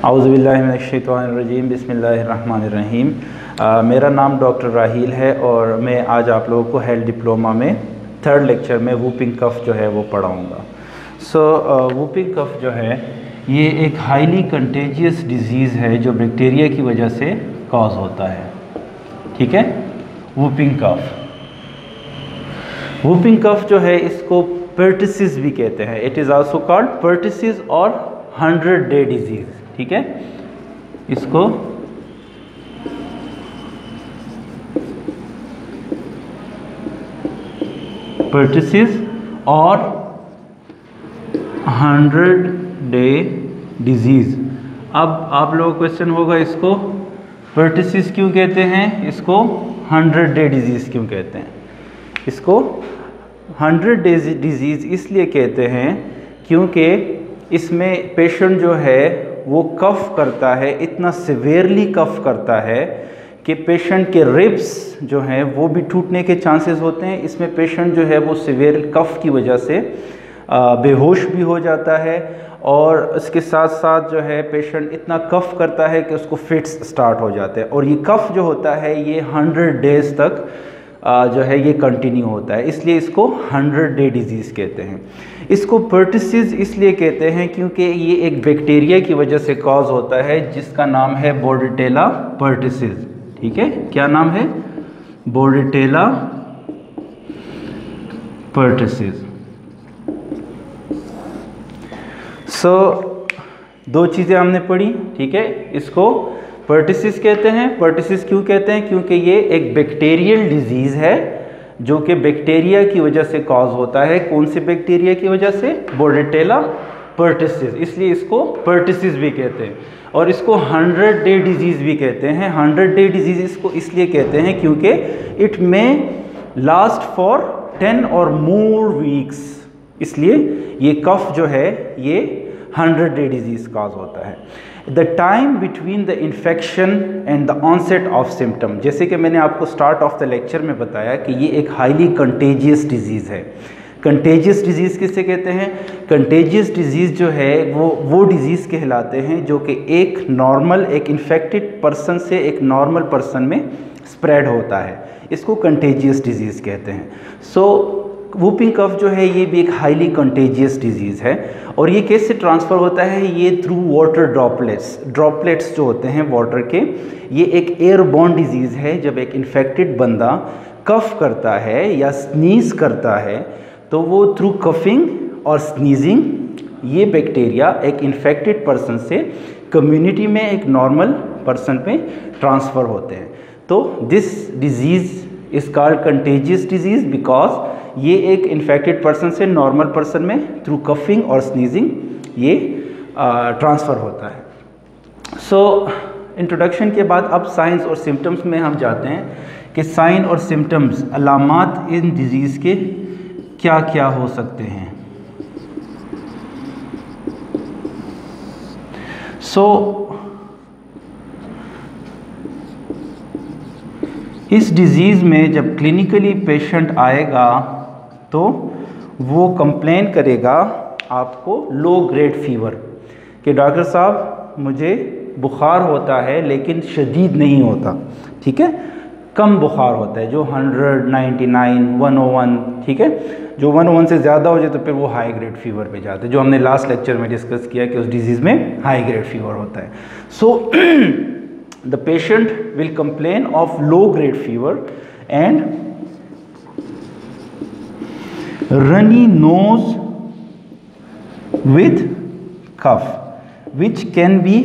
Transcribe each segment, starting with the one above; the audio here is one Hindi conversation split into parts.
औज़ुबिल्लाहिमिनश्शैतानिर्रजीम बिस्मिल्लाहिर्रहमानिर्रहीम। मेरा नाम डॉक्टर राहील है और मैं आज आप लोगों को हेल्थ डिप्लोमा में थर्ड लेक्चर में वूपिंग कफ जो है वो पढ़ाऊँगा। वूपिंग कफ जो है ये एक हाईली कंटेजियस डिज़ीज़ है जो बैक्टीरिया की वजह से कॉज होता है। ठीक है, वूपिंग कफ जो है इसको पर्टिसिस भी कहते हैं। इट इज़ आल्सो कॉल्ड पर्टिसिस और 100-day डिजीज़। ठीक है, इसको पर्टिसिस और 100-day डिजीज़। अब आप लोगों को क्वेश्चन होगा इसको पर्टिसिस क्यों कहते हैं, इसको 100-day डिजीज़ क्यों कहते हैं। इसको 100-day डिजीज़ इसलिए कहते हैं क्योंकि इसमें पेशेंट जो है वो कफ करता है, इतना सिवियरली कफ करता है कि पेशेंट के रिब्स जो हैं वो भी टूटने के चांसेस होते हैं। इसमें पेशेंट जो है वो सिवियर कफ की वजह से बेहोश भी हो जाता है और इसके साथ साथ जो है पेशेंट इतना कफ करता है कि उसको फिट्स स्टार्ट हो जाते हैं और ये कफ जो होता है ये 100 डेज़ तक जो है ये कंटिन्यू होता है, इसलिए इसको 100-day डिजीज़ कहते हैं। इसको पर्टिसिस इसलिए कहते हैं क्योंकि ये एक बैक्टीरिया की वजह से कॉज होता है जिसका नाम है बोर्डेटेला पर्टिसिस। ठीक है, क्या नाम है? बोर्डेटेला पर्टिसिस। दो चीज़ें हमने पढ़ी। ठीक है, इसको पर्टिसिस कहते हैं। पर्टिसिस क्यों कहते हैं? क्योंकि ये एक बैक्टीरियल डिजीज़ है जो कि बैक्टीरिया की वजह से कॉज होता है। कौन से बैक्टीरिया की वजह से? बोर्डेटेला पर्टिसिस, इसलिए इसको पर्टिसिस भी कहते हैं और इसको 100-day डिजीज़ भी कहते हैं। 100-day डिजीज़ इसको इसलिए कहते हैं क्योंकि इट में लास्ट फॉर 10 और मोर वीक्स, इसलिए ये कफ जो है ये 100-day डिजीज़ कॉज होता है। The time between the infection and the onset of symptom, जैसे कि मैंने आपको स्टार्ट ऑफ द लेक्चर में बताया कि ये एक हाईली कंटेजियस डिजीज़ है। कंटेजियस डिजीज़ किसे कहते हैं? कंटेजियस डिजीज़ जो है वो डिजीज़ कहलाते हैं जो कि एक इन्फेक्टेड पर्सन से एक नॉर्मल पर्सन में स्प्रेड होता है, इसको कंटेजियस डिजीज़ कहते हैं। वूपिंग कफ जो है ये भी एक हाईली कंटेजियस डिजीज़ है और ये कैसे ट्रांसफ़र होता है? ये थ्रू वाटर ड्रॉपलेट्स जो होते हैं वाटर के, ये एक एयरबॉर्न डिजीज़ है। जब एक इन्फेक्टेड बंदा कफ करता है या स्नीज़ करता है तो वो थ्रू कफिंग और स्नीजिंग ये बैक्टीरिया एक इन्फेक्टेड पर्सन से कम्युनिटी में एक नॉर्मल पर्सन पे ट्रांसफ़र होते हैं। तो this disease is called contagious disease because ये एक इन्फेक्टेड पर्सन से नॉर्मल पर्सन में थ्रू कफिंग और स्नीजिंग ये ट्रांसफ़र होता है। इंट्रोडक्शन के बाद अब साइंस और सिम्टम्स में हम जाते हैं कि साइन और सिम्टम्स, अलामात इन डिजीज़ के क्या क्या हो सकते हैं। इस डिज़ीज़ में जब क्लिनिकली पेशेंट आएगा तो वो कंप्लेन करेगा आपको लो ग्रेड फीवर कि डॉक्टर साहब मुझे बुखार होता है लेकिन शदीद नहीं होता। ठीक है, कम बुखार होता है, जो 100, 99, 101। ठीक है, जो 101 से ज़्यादा हो जाए तो फिर वो हाई ग्रेड फीवर पे जाते हैं, जो हमने लास्ट लेक्चर में डिस्कस किया कि उस डिजीज़ में हाई ग्रेड फीवर होता है। The patient will complain of low grade fever and runny nose with cough, which can be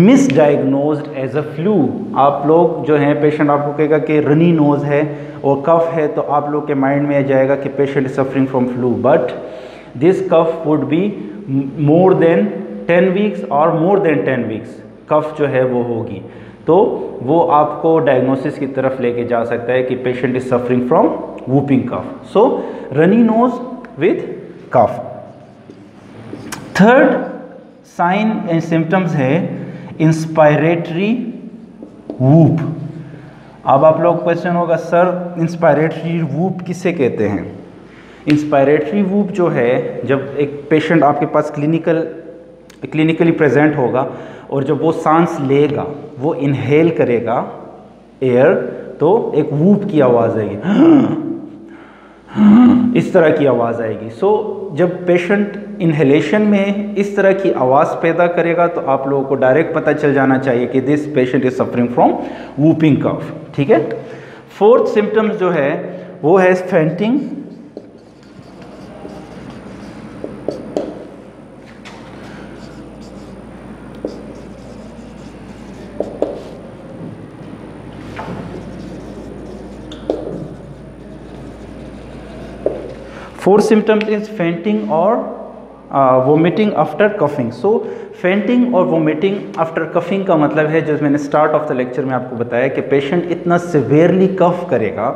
misdiagnosed as a flu। आप लोग जो हैं, पेशेंट आपको कहेगा कि रनी नोज़ है और कफ है तो आप लोग के माइंड में आ जाएगा कि patient is suffering from flu, but this cough would be more than 10 weeks और मोर देन 10 वीक्स कफ जो है वो होगी, तो वो आपको डायग्नोसिस की तरफ लेके जा सकता है कि patient is suffering from whooping cough. Runny nose with cough. Third sign and symptoms है इंस्पायरेटरी वूप। अब आप लोग क्वेश्चन होगा सर इंस्पायरेटरी वूप किसे कहते हैं? इंस्पायरेटरी वूप जो है, जब एक पेशेंट आपके पास क्लिनिकल क्लिनिकली प्रेजेंट होगा, और जब वो सांस लेगा, वो इनहेल करेगा एयर, तो एक वूप की आवाज़ आएगी, इस तरह की आवाज़ आएगी। सो जब पेशेंट इनहेलेशन में इस तरह की आवाज़ पैदा करेगा तो आप लोगों को डायरेक्ट पता चल जाना चाहिए कि this patient is suffering from whooping cough. ठीक है। फोर्थ सिम्टम्स जो है वो है fainting, fourth symptoms is fainting और vomiting after coughing. So fainting और वोमिटिंग आफ्टर कफिंग का मतलब है, जो मैंने स्टार्ट ऑफ द लेक्चर में आपको बताया, कि पेशेंट इतना सिवियरली कफ करेगा,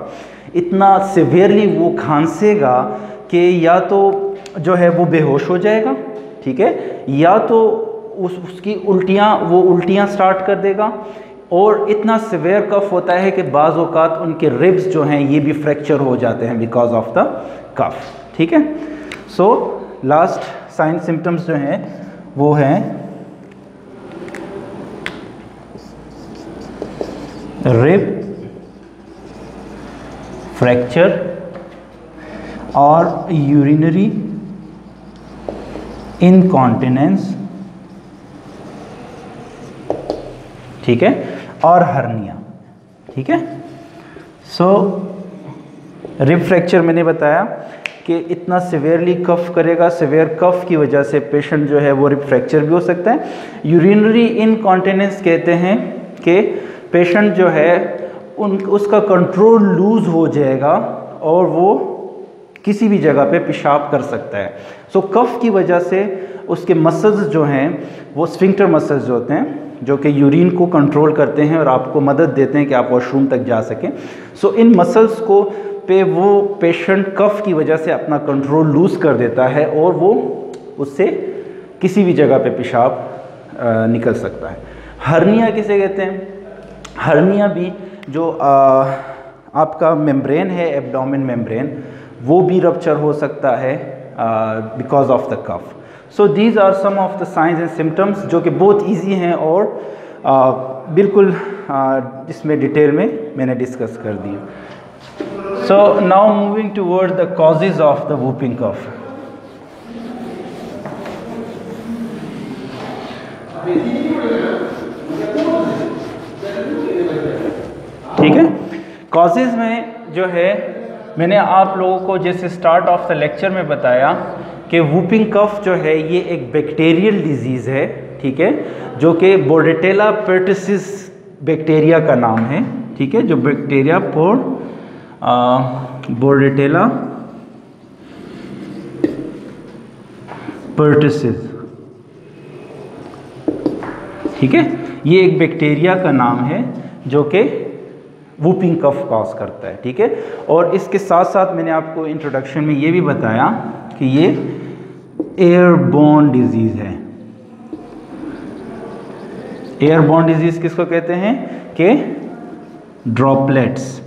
इतना सिवियरली वो खांसेगा कि या तो जो है वो बेहोश हो जाएगा, ठीक है, या तो उसकी उल्टियाँ स्टार्ट कर देगा, और इतना सिवियर कफ होता है कि बाज़ औक़ात उनके रिब्स जो हैं ये भी फ्रैक्चर हो जाते हैं बिकॉज ऑफ द कफ। ठीक है। सो लास्ट साइन सिम्टम्स जो हैं वो हैं रिब फ्रैक्चर और यूरिनरी इनकॉन्टिनेंस, ठीक है, और हर्निया। ठीक है। सो रिब फ्रैक्चर मैंने बताया कि इतना सिवियरली कफ करेगा, सिवियर कफ की वजह से पेशेंट जो है वो रिब फ्रैक्चर भी हो सकता है। यूरिनरी इनकॉन्टिनेंस कहते हैं कि पेशेंट जो है उसका कंट्रोल लूज़ हो जाएगा और वो किसी भी जगह पे पेशाब कर सकता है। सो कफ की वजह से उसके मसल्स जो हैं वो स्फिंक्टर मसल्स जो होते हैं, जो कि यूरिन को कंट्रोल करते हैं और आपको मदद देते हैं कि आप वॉशरूम तक जा सकें। सो इन मसल्स को पे वो पेशेंट कफ की वजह से अपना कंट्रोल लूज़ कर देता है और वो उससे किसी भी जगह पे पेशाब निकल सकता है। हर्निया किसे कहते हैं? हर्निया भी जो आपका मेम्ब्रेन है, एब्डोमेन मेम्ब्रेन, वो भी रप्चर हो सकता है because of the cough. So these are some of the signs and symptoms जो कि बहुत ईजी हैं और बिल्कुल इसमें डिटेल में मैंने डिस्कस कर दी। So now moving toward the causes of the whooping cough. ठीक है। कॉजेज में जो है मैंने आप लोगों को जैसे स्टार्ट ऑफ द लेक्चर में बताया कि वूपिंग कफ जो है ये एक बैक्टीरियल डिजीज़ है, ठीक है, जो कि बोर्डेटेला पर्टुसिस बैक्टीरिया का नाम है, ठीक है, जो बैक्टीरिया बोर्डेटेला पर्टुसिस, ठीक है, ये एक बैक्टीरिया का नाम है जो कि वूपिंग कफ कॉज करता है। ठीक है। और इसके साथ साथ मैंने आपको इंट्रोडक्शन में ये भी बताया कि ये एयरबोर्न डिजीज़ है। एयरबोर्न डिजीज़ किसको कहते हैं? कि ड्रॉपलेट्स।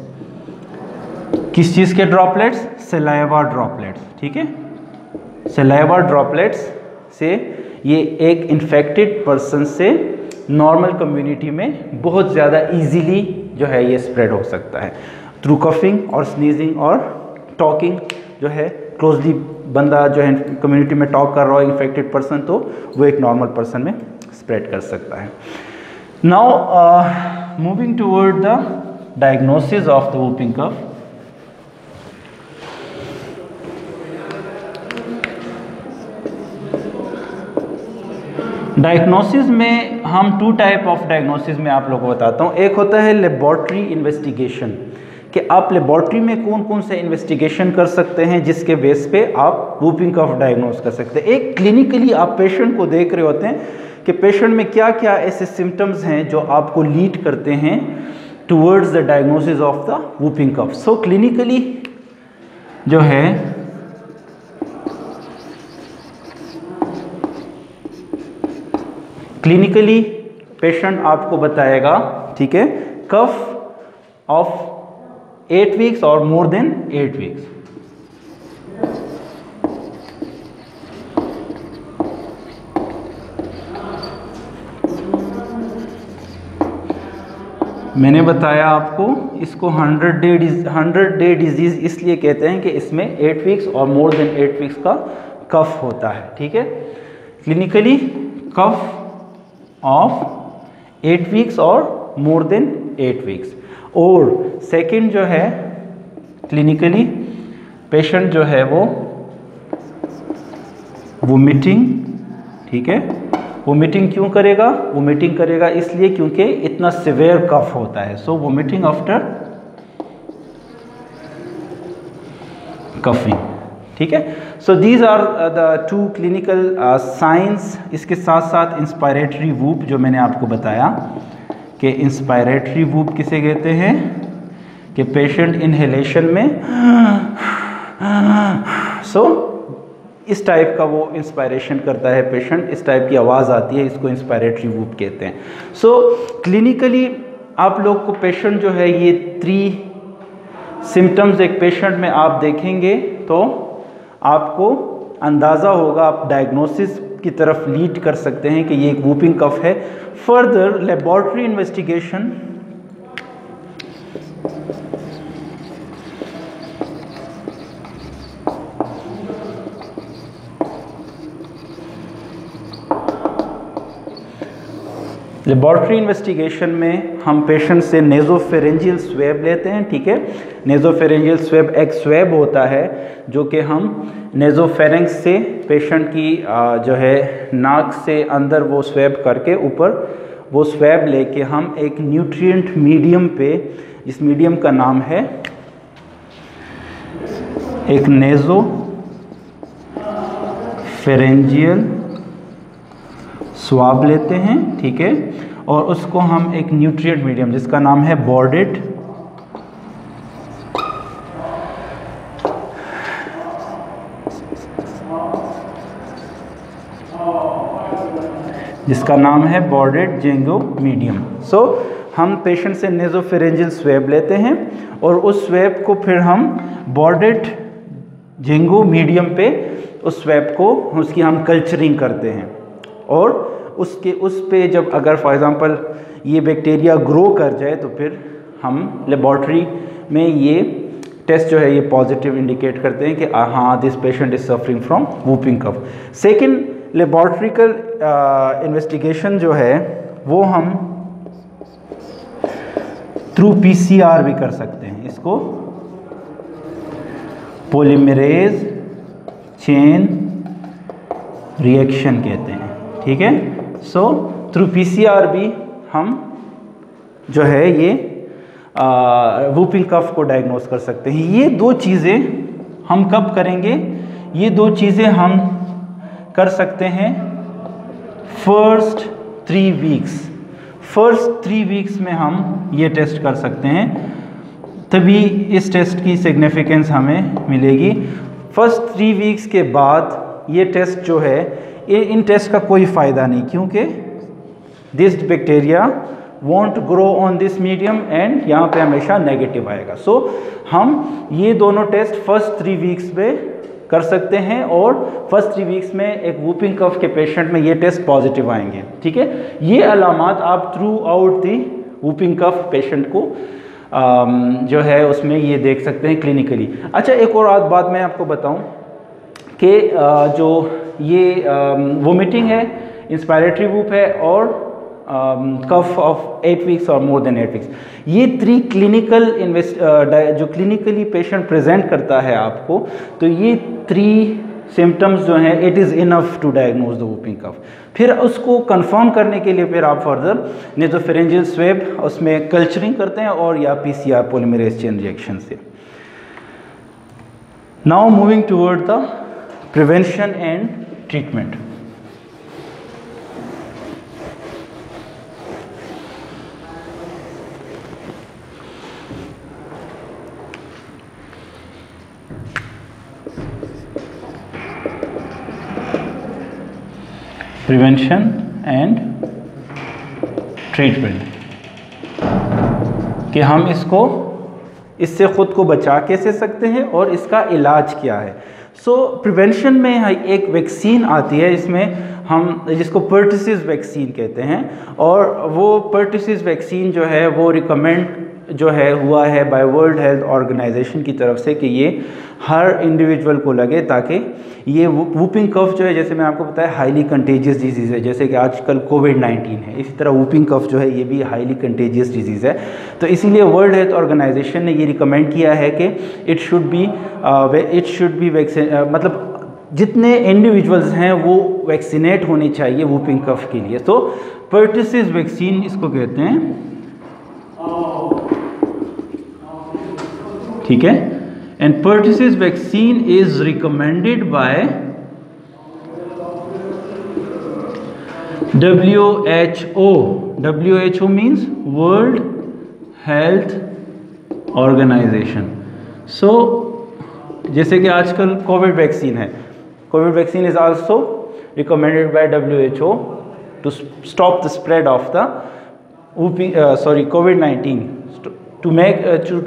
किस चीज़ के ड्रॉपलेट्स? Saliva droplets. ठीक है। सलाइवा ड्रॉपलेट्स से ये एक इन्फेक्टेड पर्सन से नॉर्मल कम्युनिटी में बहुत ज़्यादा इजीली जो है ये स्प्रेड हो सकता है थ्रू कफिंग और स्नीजिंग और टॉकिंग। जो है क्लोजली बंदा जो है कम्युनिटी में टॉक कर रहा हो इन्फेक्टेड पर्सन, तो वो एक नॉर्मल पर्सन में स्प्रेड कर सकता है। Now moving toward the diagnosis of the whooping cough. Diagnosis में हम टू टाइप ऑफ डायग्नोसिस में आप लोगों को बताता हूँ। एक होता है लेबॉर्ट्री इन्वेस्टिगेशन, कि आप लेबॉर्ट्री में कौन कौन से इन्वेस्टिगेशन कर सकते हैं जिसके बेस पे आप वूपिंग कफ डायग्नोस कर सकते हैं। एक क्लिनिकली आप पेशेंट को देख रहे होते हैं कि पेशेंट में क्या क्या ऐसे सिम्टम्स हैं जो आपको लीड करते हैं towards the diagnosis of the whooping cough. So clinically जो है क्लिनिकली पेशेंट आपको बताएगा, ठीक है, कफ ऑफ 8 वीक्स और मोर देन 8 वीक्स। मैंने बताया आपको, इसको 100 डे डिजीज़ इसलिए कहते हैं कि इसमें 8 वीक्स और मोर देन 8 वीक्स का कफ होता है, ठीक है। क्लिनिकली कफ ऑफ 8 वीक्स और मोर देन 8 वीक्स। और सेकंड जो है क्लिनिकली पेशेंट जो है वो वोमिटिंग, ठीक है। वोमिटिंग क्यों करेगा? वोमिटिंग करेगा इसलिए क्योंकि इतना सिवियर कफ होता है। सो वोमिटिंग आफ्टर कफिंग, ठीक है। So these are the 2 clinical signs. इसके साथ साथ इंस्पायरेटरी वूप जो मैंने आपको बताया कि इंस्पायरेटरी वूप किसे कहते हैं कि पेशेंट इनहेलेशन में इस टाइप का वो इंस्पायरेशन करता है पेशेंट, इस टाइप की आवाज़ आती है, इसको इंस्पायरेटरी वूप कहते हैं। सो क्लिनिकली आप लोग को पेशेंट जो है ये 3 सिम्टम्स एक पेशेंट में आप देखेंगे तो आपको अंदाज़ा होगा, आप डायग्नोसिस की तरफ लीड कर सकते हैं कि ये एक वूपिंग कफ है। Further laboratory investigation laboratory investigation में हम पेशेंट से नेज़ोफेरेंजियल स्वेब लेते हैं, ठीक है। नेज़ोफेरेंजियल स्वेब एक स्वेब होता है जो कि हम नेज़ोफेरेंक्स से पेशेंट की जो है नाक से अंदर वो स्वेब करके ऊपर वो स्वेब लेके हम एक न्यूट्रिएंट मीडियम पे, इस मीडियम का नाम है एक नेज़ोफेरेंजियल स्वाब लेते हैं, ठीक है। और उसको हम एक न्यूट्रिएंट मीडियम जिसका नाम है बॉर्डेड, जिसका नाम है बॉर्डेड जेंगो मीडियम। सो हम पेशेंट से नेज़ोफेरेंजियल स्वेब लेते हैं और उस स्वेब को फिर हम बॉर्डेड जेंगो मीडियम पे उस स्वेब को उसकी हम कल्चरिंग करते हैं और उसके उस पे जब अगर फॉर एग्ज़ाम्पल ये बैक्टीरिया ग्रो कर जाए तो फिर हम लेबॉर्ट्री में ये टेस्ट जो है ये पॉजिटिव इंडिकेट करते हैं कि हाँ this patient is suffering from whooping cough. Second laboratory investigation जो है वो हम थ्रू PCR भी कर सकते हैं, इसको पॉलीमरेज चेन रिएक्शन कहते हैं, ठीक है। सो थ्रू PCR भी हम जो है ये वूपिंग कफ को डायग्नोस कर सकते हैं। ये 2 चीज़ें हम कब करेंगे? ये 2 चीज़ें हम कर सकते हैं फर्स्ट 3 वीक्स में हम ये टेस्ट कर सकते हैं, तभी इस टेस्ट की सिग्निफिकेंस हमें मिलेगी। फर्स्ट 3 वीक्स के बाद ये टेस्ट जो है इन टेस्ट का कोई फ़ायदा नहीं, क्योंकि this bacteria want grow on this medium and यहाँ पे हमेशा नेगेटिव आएगा। सो हम ये दोनों टेस्ट फर्स्ट 3 वीक्स में कर सकते हैं और फर्स्ट 3 वीक्स में एक वूपिंग कफ के पेशेंट में ये टेस्ट पॉजिटिव आएंगे, ठीक है। ये अलामात आप throughout the whooping cough patient को जो है उसमें ये देख सकते हैं क्लिनिकली। अच्छा, एक और बात मैं आपको बताऊं कि जो ये वोमिटिंग है, इंस्पायरेटरी वूप है और कफ ऑफ 8 वीक्स और मोर देन 8 वीक्स, ये 3 क्लिनिकल जो क्लिनिकली पेशेंट प्रेजेंट करता है आपको, तो ये 3 सिम्टम्स जो हैं it is enough to diagnose the whooping cough. फिर उसको कंफर्म करने के लिए फिर आप फर्दर नेज़ोफेरेंजियल स्वेब उसमें कल्चरिंग करते हैं और या PCR पॉलीमरेज चेन रिएक्शन से। Now moving toward the prevention and treatment. Prevention and treatment कि हम इससे ख़ुद को बचा कैसे सकते हैं और इसका इलाज क्या है। सो प्रिवेंशन में एक वैक्सीन आती है, इसमें हम जिसको पर्टिसिस वैक्सीन कहते हैं, और वो पर्टिसिस वैक्सीन जो है वो रिकमेंड जो है हुआ है बाय वर्ल्ड हेल्थ ऑर्गेनाइजेशन की तरफ से कि ये हर इंडिविजुअल को लगे, ताकि ये वूपिंग कफ जो है, जैसे मैं आपको बताया हाईली कंटेजियस डिजीज़ है, जैसे कि आजकल कोविड-19 है, इसी तरह वूपिंग कफ जो है ये भी हाईली कंटेजियस डिजीज़ है। तो इसीलिए वर्ल्ड हेल्थ ऑर्गेनाइजेशन ने ये रिकमेंड किया है कि इट शुड बी मतलब जितने इंडिविजुअल्स हैं वो वैक्सीनेट होने चाहिए वूपिंग कफ के लिए। तो पर्टिसिस वैक्सीन इसको कहते हैं, ठीक है। And pertussis vaccine is recommended by WHO means world health organisation. So जैसे कि आजकल कोविड वैक्सीन है, Covid vaccine is also recommended by WHO to stop the spread of the COVID-19, to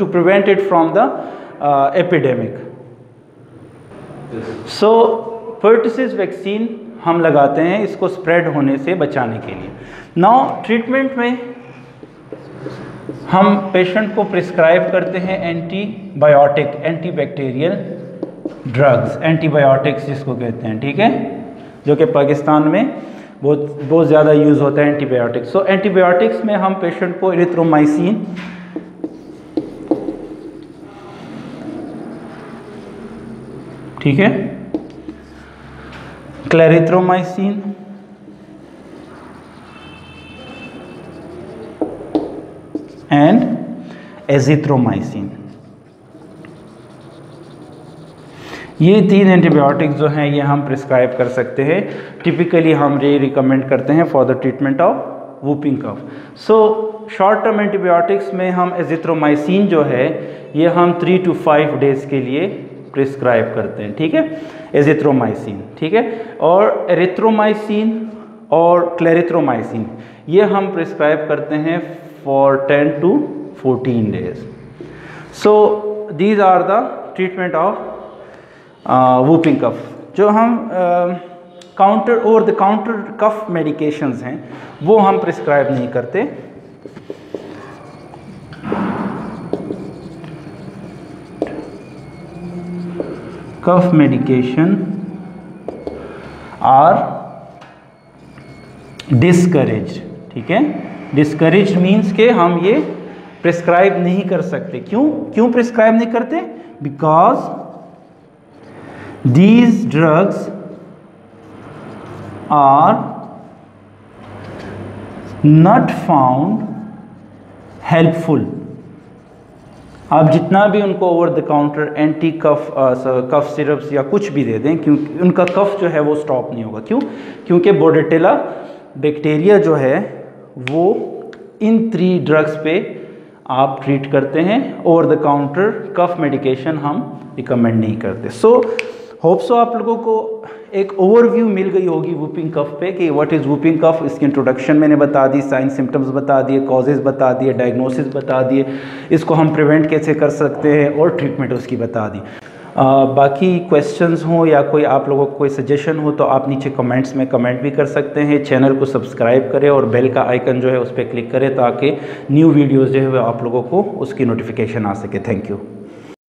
prevent it from the epidemic. So pertussis vaccine हम लगाते हैं इसको स्प्रेड होने से बचाने के लिए। नाउ ट्रीटमेंट में हम पेशेंट को प्रिस्क्राइब करते हैं एंटीबायोटिक, एंटीबैक्टीरियल ड्रग्स, एंटीबायोटिक्स जिसको कहते हैं, ठीक है, जो कि पाकिस्तान में बहुत ज़्यादा यूज़ होता है एंटीबायोटिक्स। सो एंटीबायोटिक्स में हम पेशेंट को एरिथ्रोमाइसिन, ठीक है, क्लैरिथ्रोमाइसिन, एंड एजिथ्रोमाइसिन, ये 3 एंटीबायोटिक्स जो हैं ये हम प्रिस्क्राइब कर सकते हैं। टिपिकली हम ये रिकमेंड करते हैं for the treatment of whooping cough. So short term antibiotics में हम एजिथ्रोमाइसिन जो है ये हम 3 to 5 डेज़ के लिए प्रिस्क्राइब करते हैं, ठीक है, एजिथ्रोमाइसिन, ठीक है। और एरिथ्रोमाइसिन और क्लैरिथ्रोमाइसिन ये हम प्रिस्क्राइब करते हैं for 10 to 14 days. So these are the treatment of whooping cough. जो हम over the counter cough medications हैं वो हम प्रिस्क्राइब नहीं करते। कफ मेडिकेशन आर डिस्करेज्ड, ठीक है। डिस्करेज्ड मीन्स के हम ये प्रिस्क्राइब नहीं कर सकते। क्यों प्रिस्क्राइब नहीं करते? Because these drugs are not found helpful। आप जितना भी उनको over the counter anti cough syrups या कुछ भी दे दें, क्योंकि उनका कफ जो है वो स्टॉप नहीं होगा। क्योंकि बोर्डेटेला बैक्टीरिया जो है वो इन 3 ड्रग्स पे आप ट्रीट करते हैं। Over the counter cough medication हम रिकमेंड नहीं करते। सो होप सो आप लोगों को एक ओवरव्यू मिल गई होगी वूपिंग कफ पे कि व्हाट इज़ वूपिंग कफ। इसकी इंट्रोडक्शन मैंने बता दी, साइन सिम्टम्स बता दिए, कॉजेज़ बता दिए, डायग्नोसिस बता दिए, इसको हम प्रिवेंट कैसे कर सकते हैं और ट्रीटमेंट उसकी बता दी। बाकी क्वेश्चंस हो या कोई आप लोगों को कोई सजेशन हो तो आप नीचे कमेंट्स में कमेंट भी कर सकते हैं। चैनल को सब्सक्राइब करें और बेल का आइकन जो है उस पर क्लिक करें ताकि न्यू वीडियोज़ जो है आप लोगों को उसकी नोटिफिकेशन आ सके। Thank you.